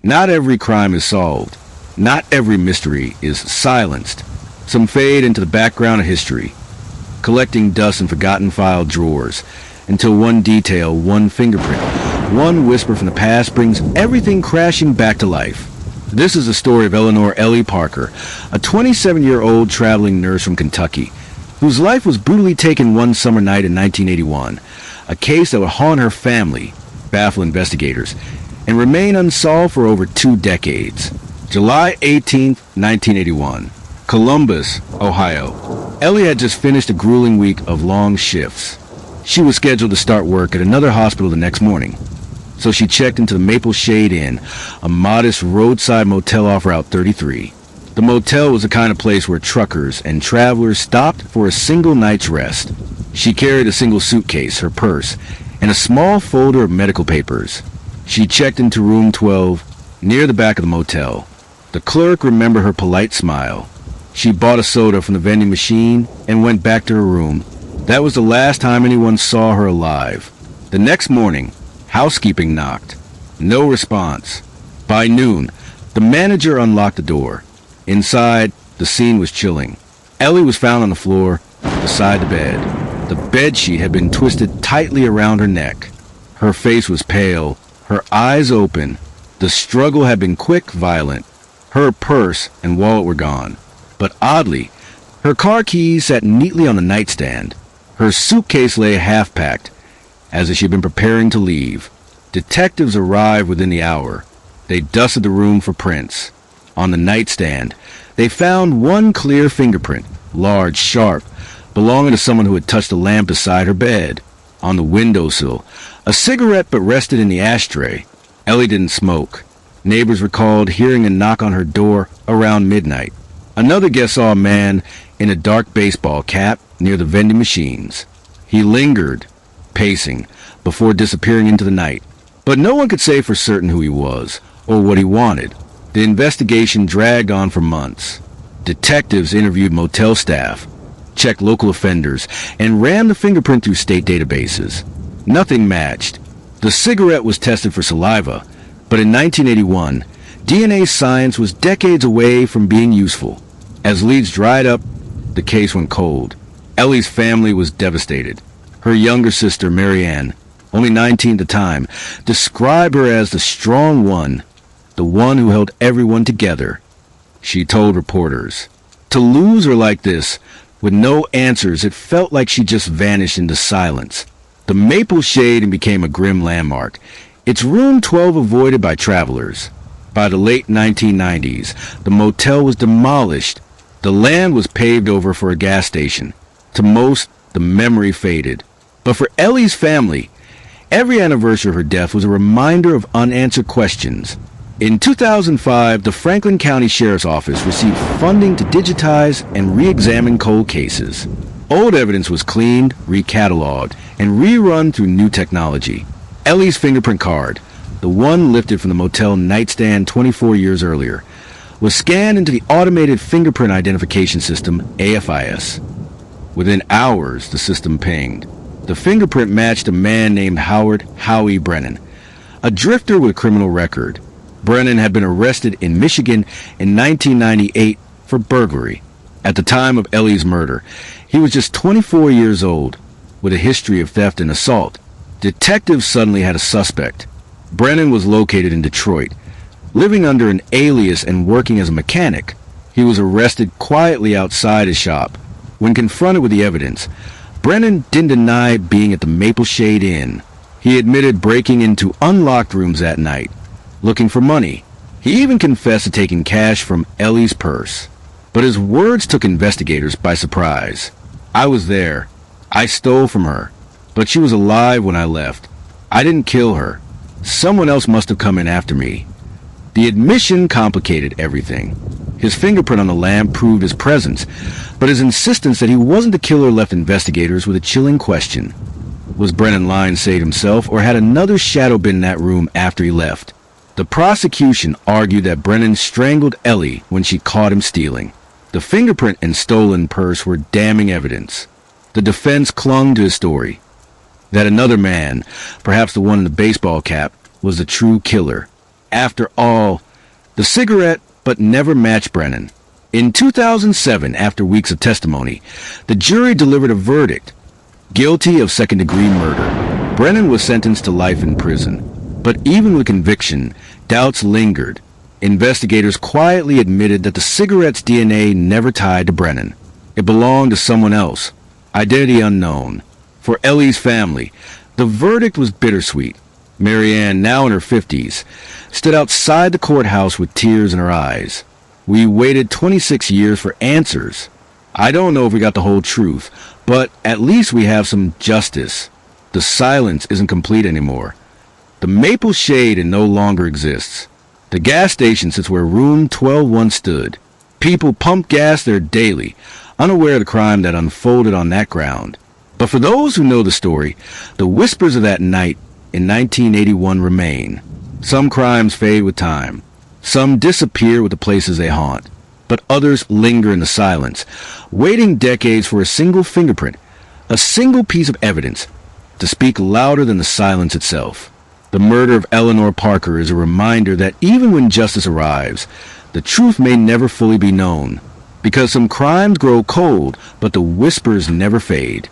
Not every crime is solved. Not every mystery is silenced. Some fade into the background of history, collecting dust in forgotten file drawers, until one detail, one fingerprint, one whisper from the past brings everything crashing back to life. This is the story of Eleanor Ellie Parker, a 27-year-old traveling nurse from Kentucky, whose life was brutally taken one summer night in 1981, a case that would haunt her family, baffle investigators, and remain unsolved for over 2 decades. July 18, 1981. Columbus, Ohio. Ellie had just finished a grueling week of long shifts. She was scheduled to start work at another hospital the next morning, so she checked into the Maple Shade Inn, a modest roadside motel off Route 33. The motel was the kind of place where truckers and travelers stopped for a single night's rest. She carried a single suitcase, her purse, and a small folder of medical papers. She checked into room 12, near the back of the motel. The clerk remembered her polite smile. She bought a soda from the vending machine and went back to her room. That was the last time anyone saw her alive. The next morning, housekeeping knocked. No response. By noon, the manager unlocked the door. Inside, the scene was chilling. Ellie was found on the floor, beside the bed. The bedsheet had been twisted tightly around her neck. Her face was pale, her eyes open. The struggle had been quick, violent. Her purse and wallet were gone. But oddly, her car keys sat neatly on the nightstand. Her suitcase lay half-packed, as if she had been preparing to leave. Detectives arrived within the hour. They dusted the room for prints. On the nightstand, they found one clear fingerprint, large, sharp, belonging to someone who had touched the lamp beside her bed. On the windowsill, a cigarette but rested in the ashtray. Ellie didn't smoke. Neighbors recalled hearing a knock on her door around midnight. Another guest saw a man in a dark baseball cap near the vending machines. He lingered, pacing, before disappearing into the night. But no one could say for certain who he was, or what he wanted. The investigation dragged on for months. Detectives interviewed motel staff, checked local offenders, and ran the fingerprint through state databases. Nothing matched. The cigarette was tested for saliva, but in 1981, DNA science was decades away from being useful. As leads dried up, the case went cold. Ellie's family was devastated. Her younger sister, Marianne, only 19 at the time, described her as the strong one, the one who held everyone together. She told reporters, "To lose her like this, with no answers, it felt like she just vanished into silence." The Maple Shade became a grim landmark, its room 12 avoided by travelers. By the late 1990s, the motel was demolished. The land was paved over for a gas station. To most, the memory faded. But for Ellie's family, every anniversary of her death was a reminder of unanswered questions. In 2005, the Franklin County Sheriff's Office received funding to digitize and re-examine cold cases. Old evidence was cleaned, recatalogued, and rerun through new technology. Ellie's fingerprint card, the one lifted from the motel nightstand 24 years earlier, was scanned into the automated fingerprint identification system, AFIS. Within hours, the system pinged. The fingerprint matched a man named Howard Howie Brennan, a drifter with a criminal record. Brennan had been arrested in Michigan in 1998 for burglary. At the time of Ellie's murder, he was just 24 years old, with a history of theft and assault. Detectives suddenly had a suspect. Brennan was located in Detroit, living under an alias and working as a mechanic. He was arrested quietly outside his shop. When confronted with the evidence, Brennan didn't deny being at the Maple Shade Inn. He admitted breaking into unlocked rooms that night, looking for money. He even confessed to taking cash from Ellie's purse. But his words took investigators by surprise. "I was there. I stole from her. But she was alive when I left. I didn't kill her. Someone else must have come in after me." The admission complicated everything. His fingerprint on the lamp proved his presence, but his insistence that he wasn't the killer left investigators with a chilling question. Was Brennan lying to save himself, or had another shadow been in that room after he left? The prosecution argued that Brennan strangled Ellie when she caught him stealing. The fingerprint and stolen purse were damning evidence. The defense clung to his story, that another man, perhaps the one in the baseball cap, was the true killer. After all, the cigarette but never matched Brennan. In 2007, after weeks of testimony, the jury delivered a verdict. Guilty of second-degree murder. Brennan was sentenced to life in prison. But even with conviction, doubts lingered. Investigators quietly admitted that the cigarette's DNA never tied to Brennan. It belonged to someone else. Identity unknown. For Ellie's family, the verdict was bittersweet. Marianne, now in her 50s, stood outside the courthouse with tears in her eyes. We waited 26 years for answers. I don't know if we got the whole truth, but at least we have some justice. The silence isn't complete anymore. The Maple Shade no longer exists. The gas station sits where room 12 once stood. People pump gas there daily, unaware of the crime that unfolded on that ground. But for those who know the story, the whispers of that night in 1981 remain. Some crimes fade with time. Some disappear with the places they haunt. But others linger in the silence, waiting decades for a single fingerprint, a single piece of evidence, to speak louder than the silence itself. The murder of Eleanor Parker is a reminder that even when justice arrives, the truth may never fully be known. Because some crimes grow cold, but the whispers never fade.